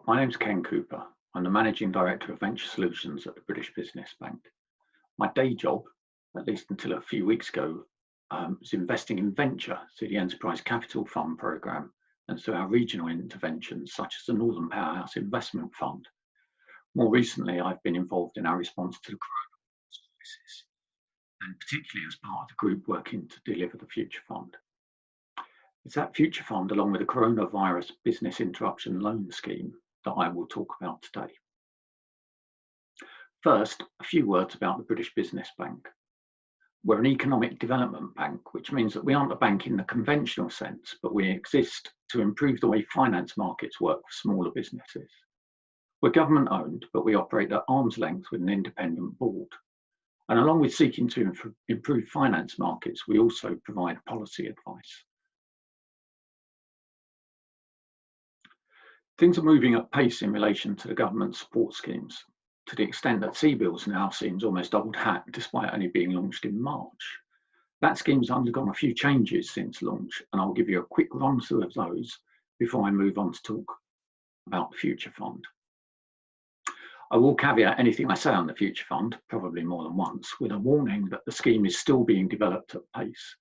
My name's Ken Cooper. I'm the Managing Director of Venture Solutions at the British Business Bank. My day job, at least until a few weeks ago, was investing in venture through the Enterprise Capital Fund programme and through our regional interventions such as the Northern Powerhouse Investment Fund. More recently, I've been involved in our response to the coronavirus crisis, and particularly as part of the group working to deliver the Future Fund. It's that Future Fund, along with the Coronavirus Business Interruption Loan Scheme, that I will talk about today. First, a few words about the British Business Bank. We're an economic development bank, which means that we aren't a bank in the conventional sense, but we exist to improve the way finance markets work for smaller businesses. We're government owned, but we operate at arm's length with an independent board. And along with seeking to improve finance markets, we also provide policy advice. Things are moving at pace in relation to the government support schemes, to the extent that CBILS now seems almost old hat despite only being launched in March. That scheme's undergone a few changes since launch, and I'll give you a quick run through of those before I move on to talk about the Future Fund. I will caveat anything I say on the Future Fund, probably more than once, with a warning that the scheme is still being developed at pace.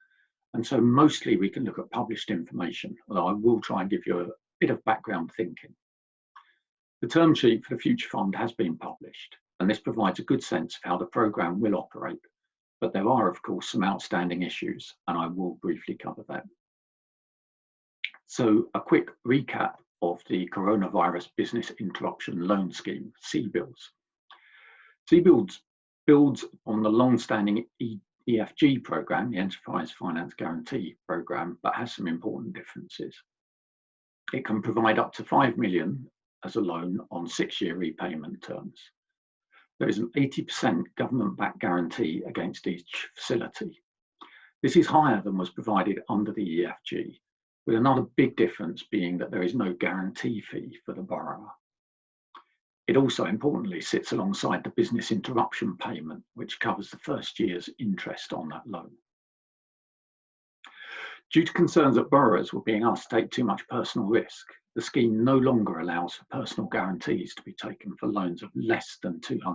And so mostly we can look at published information, although I will try and give you a bit of background thinking. The term sheet for the Future Fund has been published, and this provides a good sense of how the programme will operate. But there are, of course, some outstanding issues, and I will briefly cover them. So a quick recap of the Coronavirus Business Interruption Loan Scheme, CBILS. CBILS builds on the long-standing EFG programme, the Enterprise Finance Guarantee programme, but has some important differences. It can provide up to 5 million as a loan on 6-year repayment terms. There is an 80% government-backed guarantee against each facility. This is higher than was provided under the EFG, with another big difference being that there is no guarantee fee for the borrower. It also importantly sits alongside the business interruption payment, which covers the first year's interest on that loan. Due to concerns that borrowers were being asked to take too much personal risk, the scheme no longer allows for personal guarantees to be taken for loans of less than £250,000.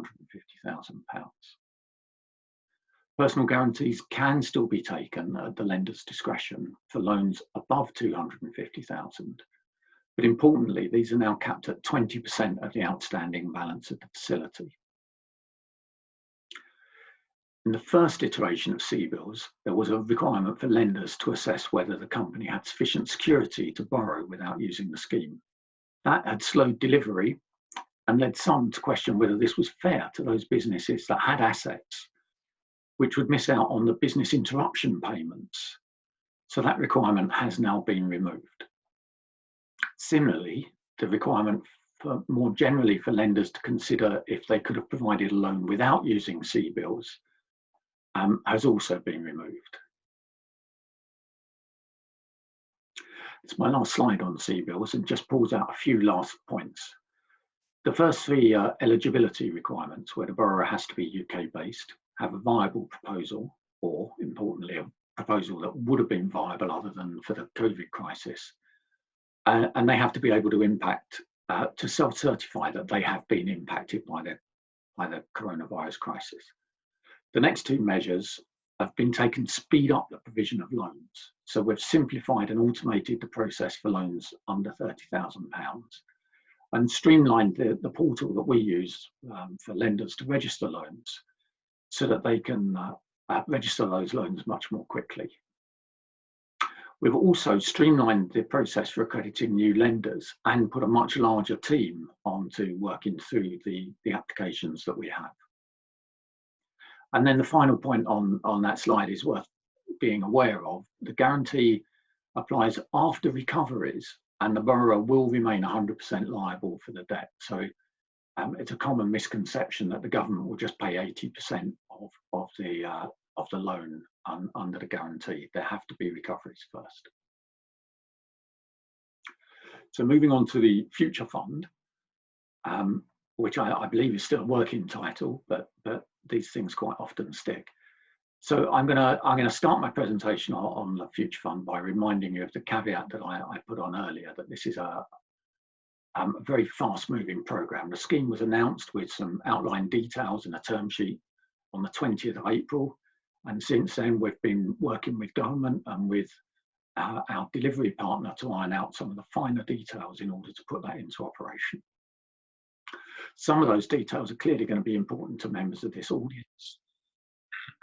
Personal guarantees can still be taken at the lender's discretion for loans above £250,000, but importantly, these are now capped at 20% of the outstanding balance of the facility. In the first iteration of CBILS, there was a requirement for lenders to assess whether the company had sufficient security to borrow without using the scheme. That had slowed delivery and led some to question whether this was fair to those businesses that had assets, which would miss out on the business interruption payments. So that requirement has now been removed. Similarly, the requirement for more generally for lenders to consider if they could have provided a loan without using CBILS has also been removed. It's my last slide on CBILS and just pulls out a few last points. The first three are eligibility requirements, where the borrower has to be UK based, have a viable proposal, or importantly, a proposal that would have been viable other than for the COVID crisis. And they have to be able to self-certify that they have been impacted by the coronavirus crisis. The next two measures have been taken to speed up the provision of loans. So we've simplified and automated the process for loans under £30,000 and streamlined the portal that we use for lenders to register loans so that they can register those loans much more quickly. We've also streamlined the process for accrediting new lenders and put a much larger team onto working through the applications that we have. And then the final point on that slide is worth being aware of. The guarantee applies after recoveries, and the borrower will remain 100% liable for the debt. So it's a common misconception that the government will just pay 80% of the loan under the guarantee. There have to be recoveries first. So moving on to the Future Fund, which I believe is still a working title, but these things quite often stick. So I'm gonna start my presentation on the Future Fund by reminding you of the caveat that I put on earlier, that this is a a very fast-moving programme. The scheme was announced with some outline details and a term sheet on the 20th of April. And since then, we've been working with government and with our delivery partner to iron out some of the finer details in order to put that into operation. Some of those details are clearly going to be important to members of this audience.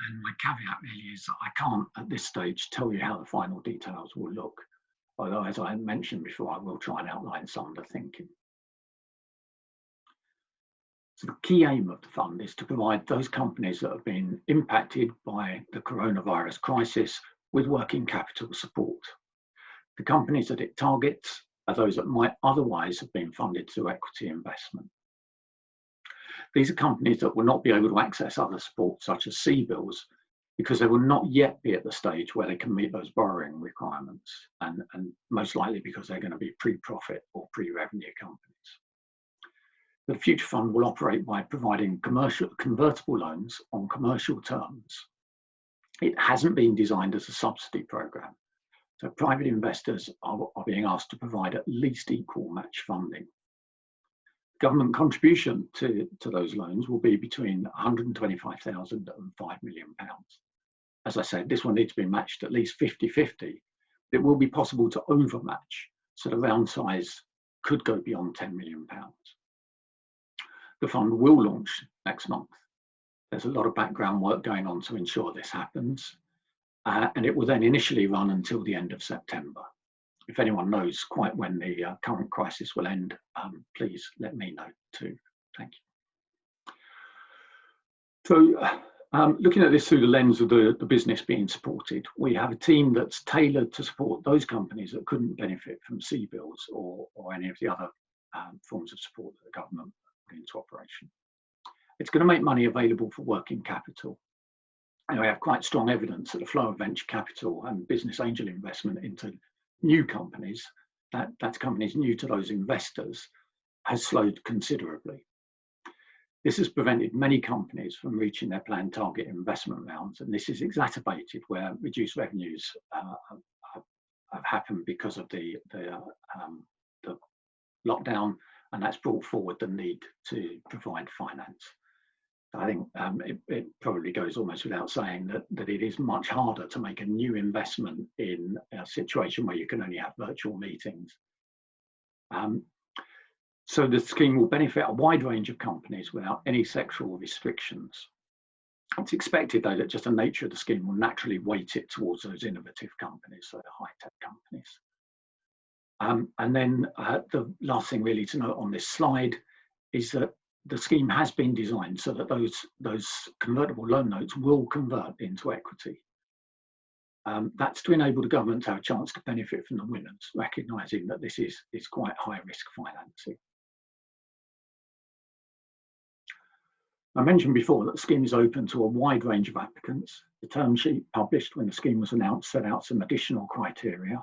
And my caveat really is that I can't at this stage tell you how the final details will look. Although, as I mentioned before, I will try and outline some of the thinking. So the key aim of the fund is to provide those companies that have been impacted by the coronavirus crisis with working capital support. The companies that it targets are those that might otherwise have been funded through equity investment. These are companies that will not be able to access other support such as CBILS because they will not yet be at the stage where they can meet those borrowing requirements, and most likely because they're going to be pre-profit or pre-revenue companies. The Future Fund will operate by providing convertible loans on commercial terms. It hasn't been designed as a subsidy program, so private investors are being asked to provide at least equal match funding. Government contribution to those loans will be between 125,000 and £5 million. As I said, this will need to be matched at least 50-50. It will be possible to overmatch, so the round size could go beyond £10 million. The fund will launch next month. There's a lot of background work going on to ensure this happens, and it will then initially run until the end of September. If anyone knows quite when the current crisis will end, please let me know too. Thank you. So looking at this through the lens of the business being supported, we have a team that's tailored to support those companies that couldn't benefit from CBILS or any of the other forms of support that the government put into operation. It's going to make money available for working capital. And we have quite strong evidence that the flow of venture capital and business angel investment into new companies, that's companies new to those investors, has slowed considerably. This has prevented many companies from reaching their planned target investment rounds, and this is exacerbated where reduced revenues have happened because of the lockdown, and that's brought forward the need to provide finance. I think it probably goes almost without saying that it is much harder to make a new investment in a situation where you can only have virtual meetings. So the scheme will benefit a wide range of companies without any sectoral restrictions. It's expected, though, that just the nature of the scheme will naturally weight it towards those innovative companies, so the high-tech companies. And then the last thing really to note on this slide is that the scheme has been designed so that those convertible loan notes will convert into equity. That's to enable the government to have a chance to benefit from the winners, recognising that this is quite high-risk financing. I mentioned before that the scheme is open to a wide range of applicants. The term sheet published when the scheme was announced set out some additional criteria.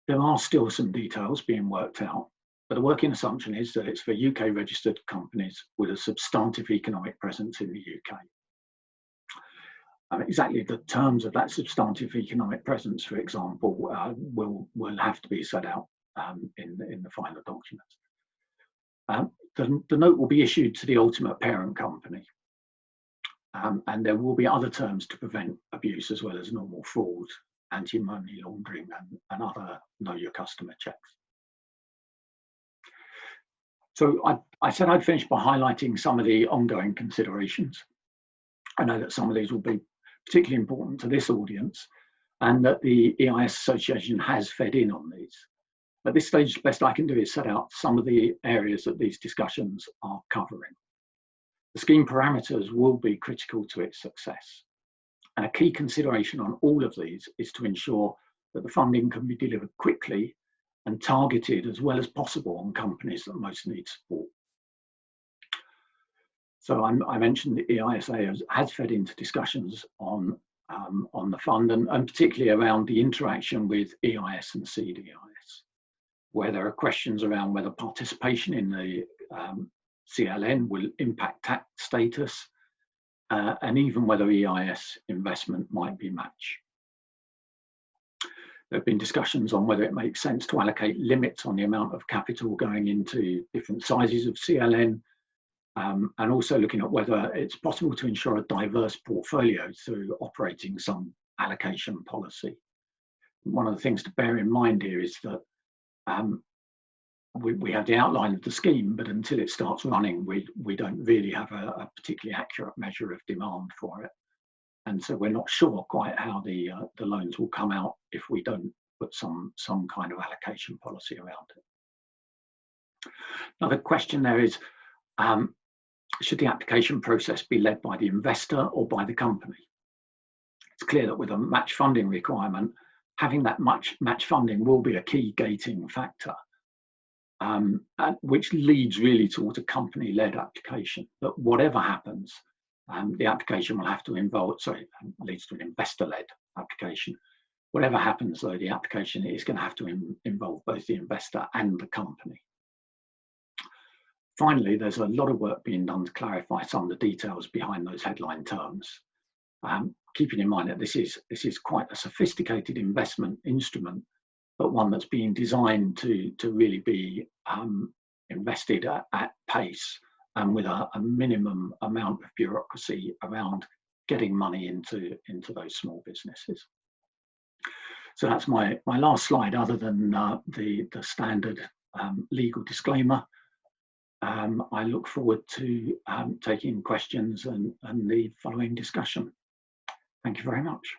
There are still some details being worked out, but the working assumption is that it's for UK registered companies with a substantive economic presence in the UK. Exactly the terms of that substantive economic presence, for example, will have to be set out in the final document. The note will be issued to the ultimate parent company, and there will be other terms to prevent abuse as well as normal fraud, anti-money laundering and other know your customer checks. So I said I'd finish by highlighting some of the ongoing considerations. I know that some of these will be particularly important to this audience, and that the EIS Association has fed in on these. At this stage, the best I can do is set out some of the areas that these discussions are covering. The scheme parameters will be critical to its success. And a key consideration on all of these is to ensure that the funding can be delivered quickly and targeted as well as possible on companies that most need support. So I mentioned the EISA has fed into discussions on the fund and particularly around the interaction with EIS and CDIS, where there are questions around whether participation in the CLN will impact tax status and even whether EIS investment might be matched. There have been discussions on whether it makes sense to allocate limits on the amount of capital going into different sizes of CLN, and also looking at whether it's possible to ensure a diverse portfolio through operating some allocation policy. One of the things to bear in mind here is that we have the outline of the scheme, but until it starts running, we don't really have a particularly accurate measure of demand for it. And so we're not sure quite how the loans will come out if we don't put some kind of allocation policy around it. Another question there is, should the application process be led by the investor or by the company? It's clear that with a match funding requirement, having that match funding will be a key gating factor, which leads really towards a company-led application. But whatever happens, the application will have to involve, leads to an investor-led application. Whatever happens though, the application is going to have to involve both the investor and the company. Finally, there's a lot of work being done to clarify some of the details behind those headline terms. Keeping in mind that this is quite a sophisticated investment instrument, but one that's being designed to really be invested at pace and with a minimum amount of bureaucracy around getting money into those small businesses. So that's my last slide, other than the standard legal disclaimer. I look forward to taking questions and the following discussion. Thank you very much.